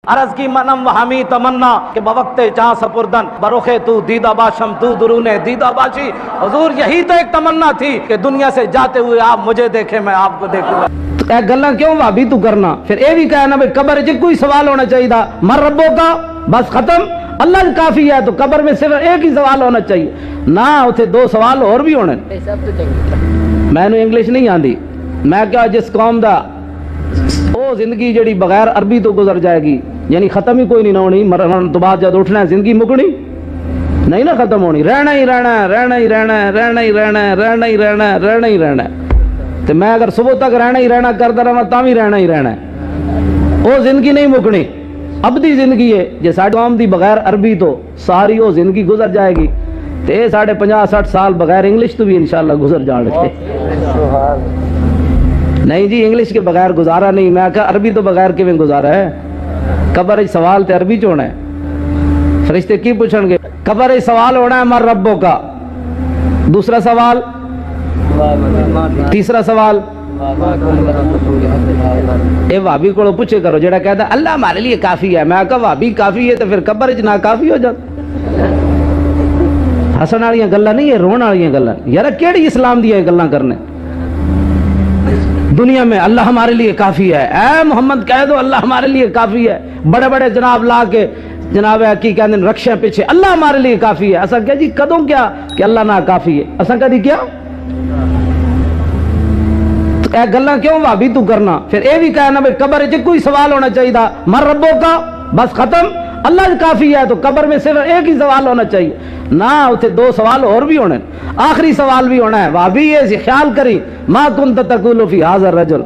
عرض کی منم و ہمی تمنا کہ بوقت چاں سپردن بروخے تو دیدہ باشم تو درونے دیدہ باشی۔ حضور یہی تو ایک تمنا تھی کہ دنیا سے جاتے ہوئے آپ مجھے دیکھیں میں آپ کو دیکھوں گا۔ اے گلہ کیوں وابی تو کرنا؟ پھر اے بھی کہنا بھئی قبر جی کوئی سوال ہونا چاہیے تھا، مر ربوں کا بس ختم، اللہ کافی ہے، تو قبر میں صرف ایک ہی سوال ہونا چاہیے نہ اتھے دو سوال اور بھی ہونے۔ میں نے انگلش نہیں آندی، میں کیا جس قوم دا او زندگی جڑی بغیر عربی تو گزر جائے گی، یعنی ختم ہی کوئی نہیں ہونی، مرن تو بعد جب اٹھنا ہے زندگی مکنی نہیں نہ ختم ہونی، رہنا ہی رہنا ہے، رہنا ہی رہنا ہے، رہنا ہی رہنا ہے، رہنا ہی رہنا ہے، رہنا ہی رہنا ہے۔ تو میں اگر صبح تک رہنا ہی رہنا کرتا رہا تاں بھی رہنا ہی رہنا ہے، وہ زندگی نہیں مکنی، ابدی زندگی ہے۔ جی ساڈے قوم دی بغیر عربی تو ساری وہ زندگی گزر جائے گی، تو یہ 50-60 سال بغیر انگلش تو بھی انشاءاللہ گزر جان گے۔ نہیں جی انگلش کے بغیر گزارا نہیں، میں کہا عربی تو بغیر کیویں گزارا ہے؟ قبر سوال تے عربی چ ہونا ہے، فرشتے کی پوچھن گے؟ قبر سوال ہونا ہے مر ربوں کا، دوسرا سوال، تیسرا سوال اے وابی کو پوچھے کرو جڑا کہتا اللہ ہمارے لیے کافی ہے، میں کہا وابی کافی ہے تو پھر قبر چ نہ کافی ہو جاتا۔ ہسن والی گلاں نہیں، رون والی گلاں یار، کیڑی اسلام دی گلاں کرنے؟ دنیا میں اللہ ہمارے لیے کافی ہے، اے محمد کہہ دو اللہ ہمارے لیے کافی ہے، بڑے بڑے جناب لا کے جناب کی کہندے رکشے پیچھے اللہ ہمارے لیے کافی ہے۔ اساں کہا جی کدوں کیا کہ اللہ نہ کافی ہے؟ اساں کدی کیا؟ اے گلاں کیوں وابی تو کرنا؟ پھر اے بھی کہنا بھئی قبر وچ کوئی سوال ہونا چاہیے تھا، مر ربوں کا بس ختم، اللہ کافی ہے، تو قبر میں صرف ایک ہی سوال ہونا چاہیے نہ اتھے دو سوال اور بھی ہونے، آخری سوال بھی ہونا ہے۔ وابی یہ خیال کری ما کنت تقول فی ھذا الرجل،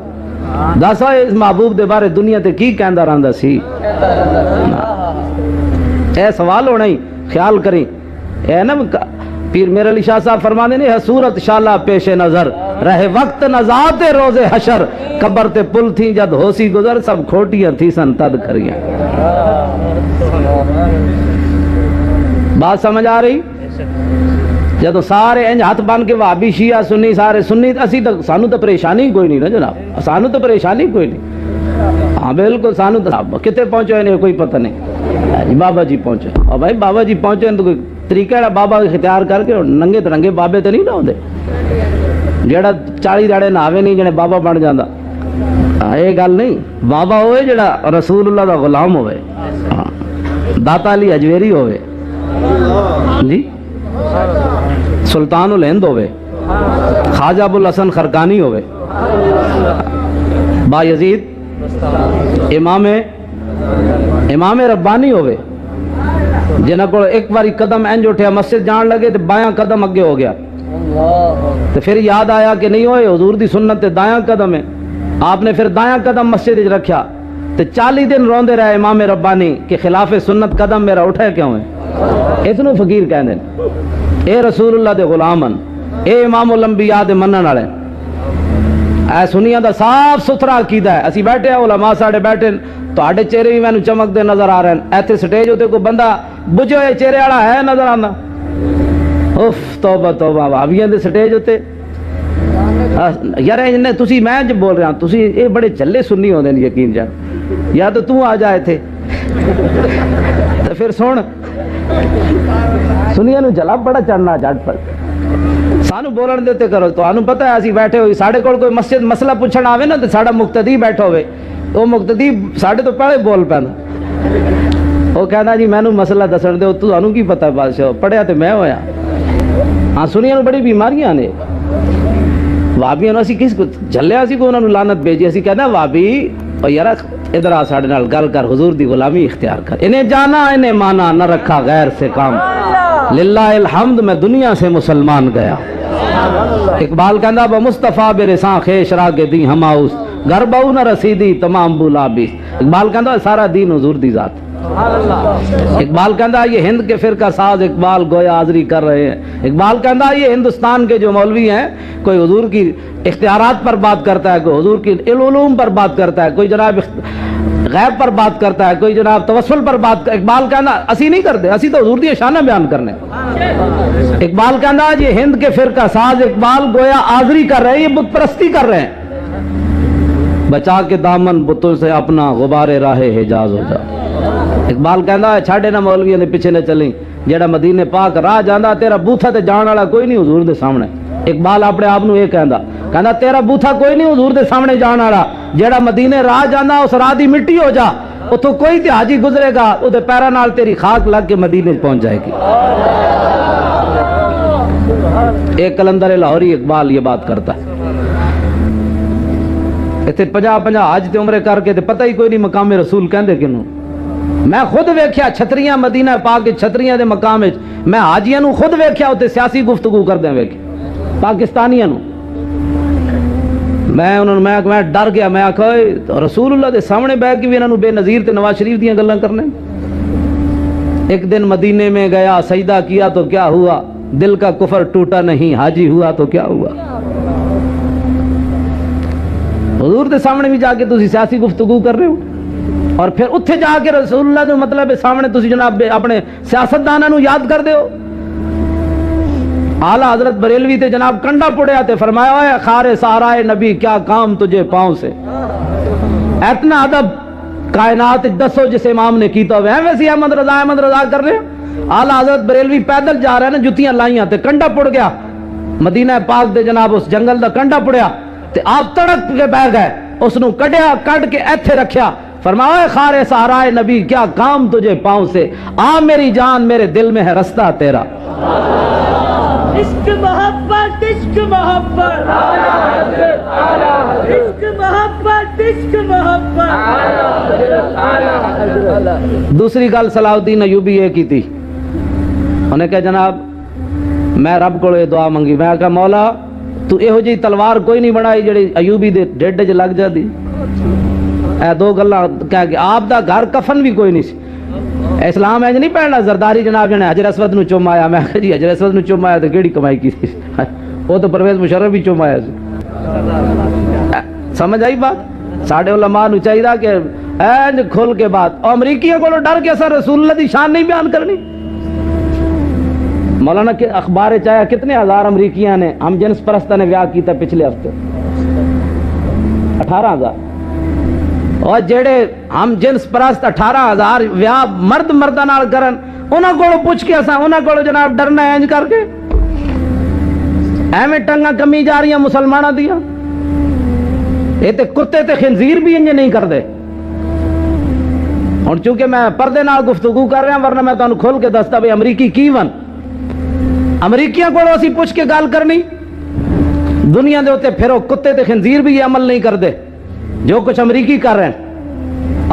دسو اس محبوب دے بارے دنیا تے کی کہندا رہندا سی؟ اے سوال ہونا ہی خیال کریں۔ اے نا پیر میرے علی شاہ صاحب فرمانے نے صورت شالا پیش نظر رہے وقت نزاعت روز حشر، قبر تے پل تھی جد ہوسی گزر سب کھوٹیاں تھی سن تد کریاں۔ بات سمجھ آ رہی؟ جدو سارے انج ہاتھ بن کے وہابی شیعہ سنی سارے سنی، اسی تو سانو تو پریشانی کوئی نہیں نا جناب، سانو تو پریشانی کوئی نہیں۔ ہاں بالکل سانو تو کتے پہنچے انہیں کوئی پتہ نہیں، بابا جی پہنچے، اور بھائی بابا جی پہنچے تو کوئی طریقہ ہے بابا اختیار کر کے ننگے ترنگے بابے تو نہیں نہ ہوندے، جیڑا 40 داڑے نہاوے نہیں جنے بابا بن جاندا، یہ گل نہیں۔ بابا ہوئے جڑا رسول اللہ دا غلام ہوئے، داتا علی اجویری ہوئے جی، سلطان الہند ہوئے، خواجہ ابو الحسن خرقانی ہوئے، با یزید امام ربانی ہوئے، جنہ کو ایک باری قدم انج اٹھیا مسجد جان لگے تو بایاں قدم اگے ہو گیا، تو پھر یاد آیا کہ نہیں ہوئے حضور دی سنت تے دایاں قدم ہے، آپ نے پھر دایاں قدم مسجد وچ رکھیا، تو 40 دن روندے رہے امام ربانی کہ خلاف سنت قدم میرا اٹھے کیوں ہے؟ اتنو فقیر کہندے اے رسول اللہ دے غلامن، اے امام الانبیاء دے منن والے، اے سنیاں دا صاف ستھرا عقیدہ ہے۔ اسی بیٹھے ہیں علماء ساڈے بیٹھے، تہاڈے چہرے بھی مینوں چمکدے نظر آ رہے ہیں، ایتھے سٹیج تے کوئی بندہ بجھے ہوئے چہرے والا ہے نظر آندا؟ اف توبہ توبہ، وہابیاں دے سٹیج تے یار انہیں تسی میں جو بول رہا ہوں تسی اے بڑے چلے سنی ہوندے نے یقین جان، یا تو آ جائے تھے تو پھر سن سنیا نو جلا بڑا چڑھنا جٹ پر سانو بولن دیتے کرو، تو آنو پتہ ہے اسی بیٹھے ہوئی ساڑھے کول کوئی مسجد مسئلہ پوچھنا آوے نا تو ساڑھا مقتدی بیٹھا ہوئے، وہ مقتدی ساڑھے تو پہلے بول پہنا، وہ کہنا جی میں نو مسئلہ دسن دے، تو آنو کی پتہ ہے بادشاہ پڑھیا تو میں ہویا۔ ہاں سنیا نو بڑی بیماریاں نے، وابیاں نو اسی کس کو جھلیا اسی کو انہوں نے لعنت بھیجی، اسی کہنا وابی اور یار ادھر آ ساڑھے نال گل کر، حضور دی غلامی اختیار کر، انہیں جانا انہیں مانا نہ رکھا غیر سے کام، للہ الحمد میں دنیا سے مسلمان گیا۔ اقبال کہندا با مصطفیٰ برساں خیش راگ دی ہماؤس گھر بہو نہ رسیدی تمام بولابیس، اقبال کہندا سارا دین حضور دی ذات۔ اقبال کہندا یہ ہند کے فرقہ ساز اقبال گویا حاضری کر رہے ہیں، اقبال کہندا یہ ہندوستان کے جو مولوی ہیں کوئی حضور کی اختیارات پر بات کرتا ہے، کوئی حضور کی علوم پر بات کرتا ہے، کوئی جناب غیب پر بات کرتا ہے، کوئی جناب توسل پر بات کر، اقبال کہنا اسی نہیں کرتے، اسی تو حضور دی شانہ بیان کرنے۔ اقبال کہنا یہ ہند کے فرقہ ساز اقبال گویا حاضری کر رہے ہیں، یہ بت پرستی کر رہے ہیں۔ بچا کے دامن بتوں سے اپنا غبارے راہ حجاز ہو جا. اقبال کہندا ہے چھاڑے نہ مولویاں دے پیچھے نہ چلیں، جڑا مدینے پاک راہ جاندا تیرا بوتھا تے جان والا کوئی نہیں حضور دے سامنے. اقبال اپنے آپ نو یہ کہندا تیرا بوتھا کوئی نہیں حضور دے سامنے جان والا، جڑا مدینے راہ جاندا اس راہ دی مٹی ہو جا، اتوں کوئی تے حاجی گزرے گا او دے پیراں نال تیری خاک لگ کے مدینے پہنچ جائے گی. ایک کلندر لاہوری اقبال یہ بات کرتا ہے. اتنے 50 حج تے عمرے کر کے تے پتہ ہی کوئی نہیں مقام رسول کہندے کنوں. میں خود ویکھیا چھتریاں مدینہ پاک کے چھتریاں دے مقام وچ، میں حاجیاں نو خود ویکھیا تے سیاسی گفتگو کردے ویکھے پاکستانیاں نو. میں ڈر گیا، میں آکھا رسول اللہ دے سامنے بیٹھ کے بھی انہاں نو بے نظیر تے نواز شریف دیاں گلاں کرنے. ایک دن مدینے میں گیا، سجدہ کیا تو کیا ہوا، دل کا کفر ٹوٹا نہیں، حاجی ہوا تو کیا ہوا. حضور دے سامنے بھی جا کے تسی سیاسی گفتگو کر رہے ہو، اور پھر اتھے جا کے رسول اللہ دے مطلب سامنے تسی جناب اپنے سیاستداناں نو یاد کر دے ہو. اعلیٰ حضرت بریلوی تے جناب کنڈا پڑیا تے فرمایا ہے خار سہرائے نبی کیا کام تجھے پاؤں سے. اتنا ادب کائنات دسو جس امام نے کیتا ہوئے ہیں ویسے احمد رضا کر رہے ہیں. اعلیٰ حضرت بریلوی پیدل جا رہے ہیں نا، جتیاں لائیاں تے کنڈا پڑ گیا مدینہ پاک دے جناب اس جنگل دا کنڈا پڑیا تے آپ تڑک کے بہ گئے، اس نو کڈیا کڈ کے ایتھے رکھیا. فرمایا خار سہرائے نبی کیا کام تجھے پاؤں سے، آ میری جان میرے دل میں ہے رستہ تیرا. عشق محبت عشق محبت عشق محبت عشق محبت. دوسری گل صلاح الدین ایوبی یہ کی تھی، انہیں کہا جناب میں رب کو یہ دعا منگی، میں کہا مولا تو یہو جی تلوار کوئی نہیں بنائی جڑی ایوبی دے ڈیڈ چ لگ جاتی. اے دو گلاں کہہ کے آپ دا گھر کفن بھی کوئی نہیں سی. اسلام انج نہیں پہننا زرداری جناب جنے حجر اسود نو چومایا. میں کہا جی حجر اسود نو چومایا تو کیڑی کمائی کی تھی، وہ تو پرویز مشرف بھی چومایا سی. سمجھ آئی بات؟ ساڈے علماء نو چاہیے کہ اینج کھل کے بات. اور امریکیوں کو ڈر کے سر رسول اللہ دی شان نہیں بیان کرنی. مولانا کے اخبار چاہیا کتنے ہزار امریکیاں نے ہم جنس پرستہ نے بیاہ کیتا پچھلے ہفتے، 18,000. اور جڑے ہم جنس پرست 18,000 بیاہ مرد مردہ نال کرن، انہاں کولوں پوچھ کے اساں انہاں کولوں جناب ڈرنا ہے انج کر کے؟ ایویں ٹنگاں کمی جا رہی ہیں مسلماناں دیاں. یہ تے کتے تے خنزیر بھی انج نہیں کردے. ہن چونکہ میں پردے نال گفتگو کر رہا ورنہ میں تانوں کھول کے دستا بھئی امریکی کی ون. امریکیاں کولوں اسی پوچھ کے گل کرنی، دنیا دے اوتے پھرو کتے تے خنزیر بھی یہ عمل نہیں کردے جو کچھ امریکی کر رہے ہیں.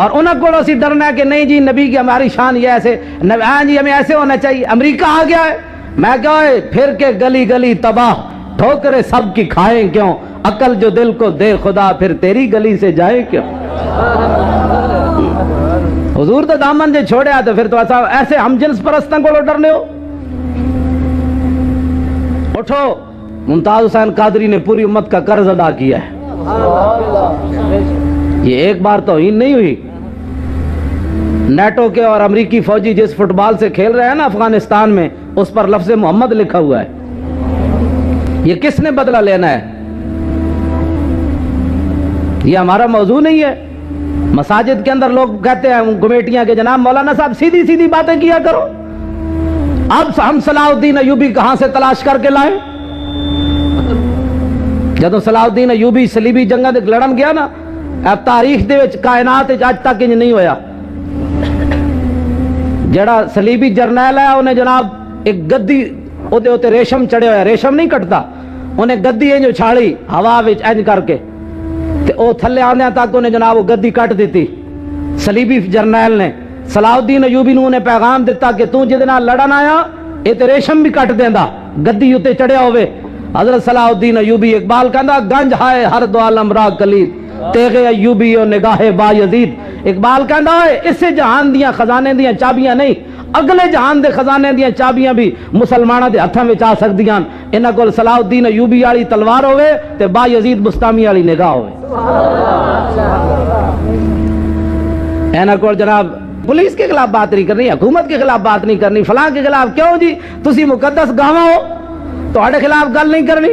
اور انہوں کو اسی ڈرنا ہے کہ نہیں جی نبی کی ہماری شان یہ ایسے، ہاں جی ہمیں ایسے ہونا چاہیے. امریکہ آ گیا ہے، میں کہا ہے پھر کے گلی گلی تباہ، ٹھوکرے سب کی کھائیں کیوں، عقل جو دل کو دے خدا پھر تیری گلی سے جائے کیوں. حضور تو دامن جے چھوڑے آتے پھر تو ایسے ہم جنس پرستوں کو ڈرنے ہو. اٹھو، ممتاز حسین قادری نے پوری امت کا قرض ادا کیا ہے. یہ ایک بار توہین نہیں ہوئی. نیٹو کے اور امریکی فوجی جس فٹ بال سے کھیل رہے ہیں نا افغانستان میں، اس پر لفظ محمد لکھا ہوا ہے. یہ کس نے بدلہ لینا ہے؟ یہ ہمارا موضوع نہیں ہے. مساجد کے اندر لوگ کہتے ہیں کمیٹیاں کے جناب مولانا صاحب سیدھی سیدھی باتیں کیا کرو. اب ہم صلاح الدین ایوبی کہاں سے تلاش کر کے لائیں؟ جدو صلاح الدین ایوبی صلیبی جنگاں دے لڑن گیا نا، اب تاریخ دے وچ کائنات وچ اج تک انج نہیں ہویا. جڑا صلیبی جرنیل ہے انہیں جناب ایک گدی اوتے اوتے ریشم چڑھے ہویا، ریشم نہیں کٹتا، انہیں گدی انج اچھاڑی ہوا وچ انج کر کے تے او تھلے آندیاں تک انہیں جناب وہ گدی کٹ دیتی. صلیبی جرنیل نے صلاح الدین ایوبی نو نے پیغام دیتا کہ تو جدے نال لڑن آیا اے تے ریشم بھی کٹ دیندا گدی اتے چڑھیا ہوئے. حضرت صلاح الدین ایوبی اقبال کہندا گنج ہائے ہر دو عالم را کلید تیغ ایوبی و نگاہ با یزید. اقبال کہندا ہے اس جہان دیاں خزانے دیاں چابیاں نہیں، اگلے جہان دے خزانے دیاں چابیاں بھی مسلماناں دے ہتھاں وچ آ سکدیاں. انہاں کول صلاح الدین ایوبی والی تلوار ہوئے تے با یزید بستامی والی نگاہ ہوئے. انہاں کول جناب پولیس کے خلاف بات نہیں کرنی، حکومت کے خلاف بات نہیں کرنی، فلاں کے خلاف. کیوں جی تسی مقدس گاواں ہو، تہاڈے خلاف گل نہیں کرنی.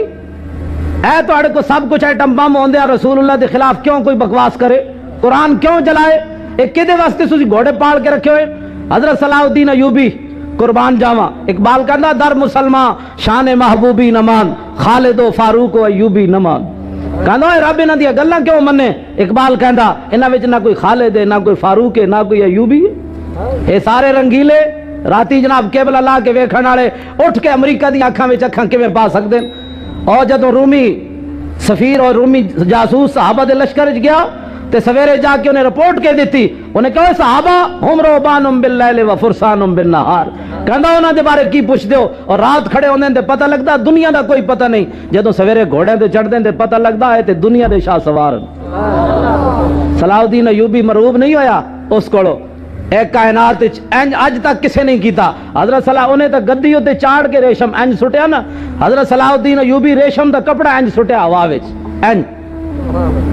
اے تواڈے کو سب کچھ ایٹم بم ہوندے آ، رسول اللہ دے خلاف کیوں کوئی بکواس کرے؟ قرآن کیوں جلائے؟ ایک کدے واسطے تسی گھوڑے پال کے رکھے ہوئے؟ حضرت صلاح الدین ایوبی قربان جاواں، اقبال کہندا در مسلمان شان محبوبی نمان، خالد و فاروق و ایوبی نمان۔ کہندا اے رب انہاں دی گلاں کیوں منے؟ اقبال کہندا انہاں وچ نہ کوئی خالد ہے، نہ کوئی فاروق ہے، نہ کوئی ایوبی ہے۔ اے سارے رنگیلے راتی جناب کیبل لا کے ویکھن والے اٹھ کے امریکہ دی اکھاں وچ اکھاں کیویں پا سکدے؟ اور جدوں رومی سفیر اور رومی جاسوس صحابہ دے لشکر وچ گیا تے سویرے جا کے انہیں رپورٹ کے دیتی، انہیں کہا صحابہ ہم روبانم باللیل و فرسانم بالنہار، کہندا انہاں دے بارے کی پوچھ دیو؟ اور رات کھڑے ہوندے تے پتہ لگدا دنیا دا کوئی پتہ نہیں، جدوں سویرے گھوڑے تے چڑھ دیں تے پتہ لگدا ہے تے دنیا دے شاہ سوار۔ صلاح الدین ایوبی مرعوب نہیں ہویا اس کولو، ایک کائنات اج تک کسے نہیں کیتا۔ حضرت صلاح انہیں تو گدی تے چاڑ کے ریشم انج سٹیا نا، حضرت صلاح الدین ایوبی ریشم دا کپڑا انج سٹیا ہوا وچ انج،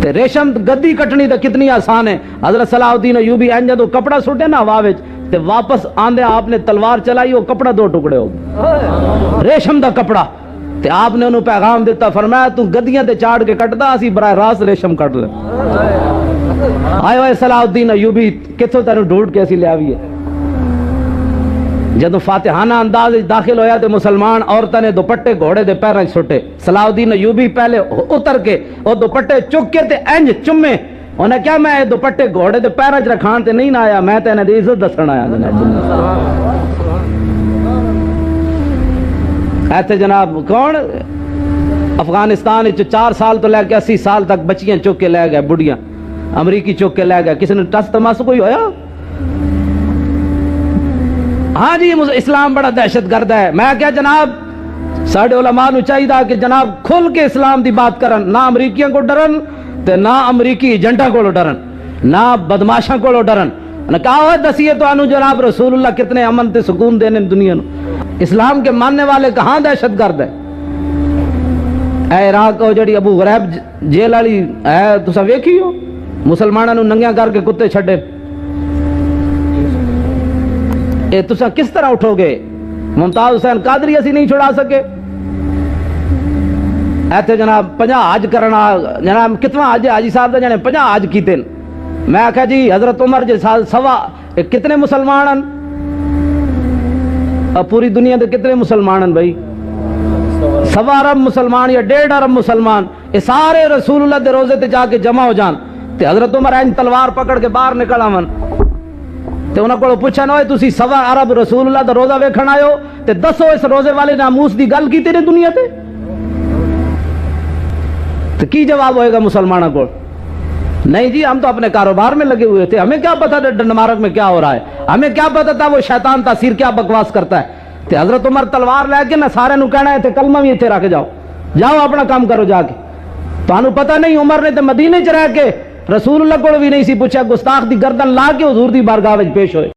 تے ریشم گدی کٹنی تو کتنی آسان ہے۔ حضرت صلاح الدین ایوبی انج جدوں کپڑا سٹیا نا ہوا وچ تے واپس آندے آپ نے تلوار چلائی، وہ کپڑا دو ٹکڑے ہو گئے، ریشم دا کپڑا۔ تے آپ نے انہوں پیغام دیتا، فرمایا تو گدیاں تے چاڑ کے کٹدا، اسی براہ راست ریشم کٹ لیں۔ آئے ہوئے صلاح الدین ایوبی کتوں تینوں ڈھونڈ کے اسی لے آئیے۔ جدوں فاتحانہ انداز داخل ہویا تے مسلمان عورتوں نے دوپٹے گھوڑے دے پیراں وچ سٹے، صلاح الدین ایوبی پہلے اتر کے وہ دوپٹے چک کے تے انج چمے، انہیں کیا میں دوپٹے گھوڑے دے پیراں وچ رکھان تے نہیں نہ آیا، میں تے انہاں دی عزت دسن آیا جناب۔ ایتھے جناب کون افغانستان وچ 4 سال تو لے کے 80 سال تک بچیاں چک کے لے گئے، بڑھیاں امریکی چک کے لے گئے، کسی نے ٹس تماس کوئی ہویا؟ ہاں جی اسلام بڑا دہشت گرد ہے۔ میں کیا جناب ساڈے علماء نو چاہیے کہ جناب کھل کے اسلام دی بات کرن، نہ امریکیوں کو ڈرن تے نہ امریکی ایجنٹاں کو ڈرن، نہ بدماشاں کو ڈرن۔ نے کہا ہوئے دسیے تو انو جناب رسول اللہ کتنے امن تے سکون دینے دنیا نو، اسلام کے ماننے والے کہاں دہشت گرد ہے؟ اے عراق او جڑی ابو غریب جیل والی ہے تساں ویکھی ہو، مسلمانوں نو ننگیاں کر کے کتے چھڈے، اے تساں کس طرح اٹھو گے؟ ممتاز حسین قادری اسی نہیں چھڑا سکے۔ ایتھے جناب 50 حج کرنا، جناب کتنا حج حاجی صاحب دا جانے 50 حج کیتے۔ میں آکھا جی حضرت عمر جے سوا کتنے مسلمان ہیں؟ اب پوری دنیا دے کتنے مسلمان ہیں بھائی؟ 1.25 ارب مسلمان یا 1.5 ارب مسلمان، یہ سارے رسول اللہ دے روزے تے جا کے جمع ہو جان تے حضرت عمر این تلوار پکڑ کے باہر نکل آون تے انہاں کولوں پوچھن ہوئے تسی 1.25 ارب رسول اللہ دا روزہ ویکھن آئے ہو تے دسو اس روزے والے ناموس دی گل کیتی نے دنیا تے؟ تو کی جواب ہوئے گا مسلمانوں کو؟ نہیں جی ہم تو اپنے کاروبار میں لگے ہوئے تھے، ہمیں کیا پتا تھا ڈنمارک میں کیا ہو رہا ہے، ہمیں کیا پتا تھا وہ شیطان تاثیر کیا بکواس کرتا ہے۔ تے حضرت عمر تلوار لے کے نہ سارے نو کہنا ہے تے کلمہ بھی اتنے رکھ جاؤ، جاؤ اپنا کام کرو جا کے۔ تانوں پتہ نہیں عمر نے تے مدینے چ رہ کے رسول اللہ کو بھی نہیں سی پوچھا، گستاخ دی گردن لا کے حضور دی بارگاہ وچ پیش ہوئے۔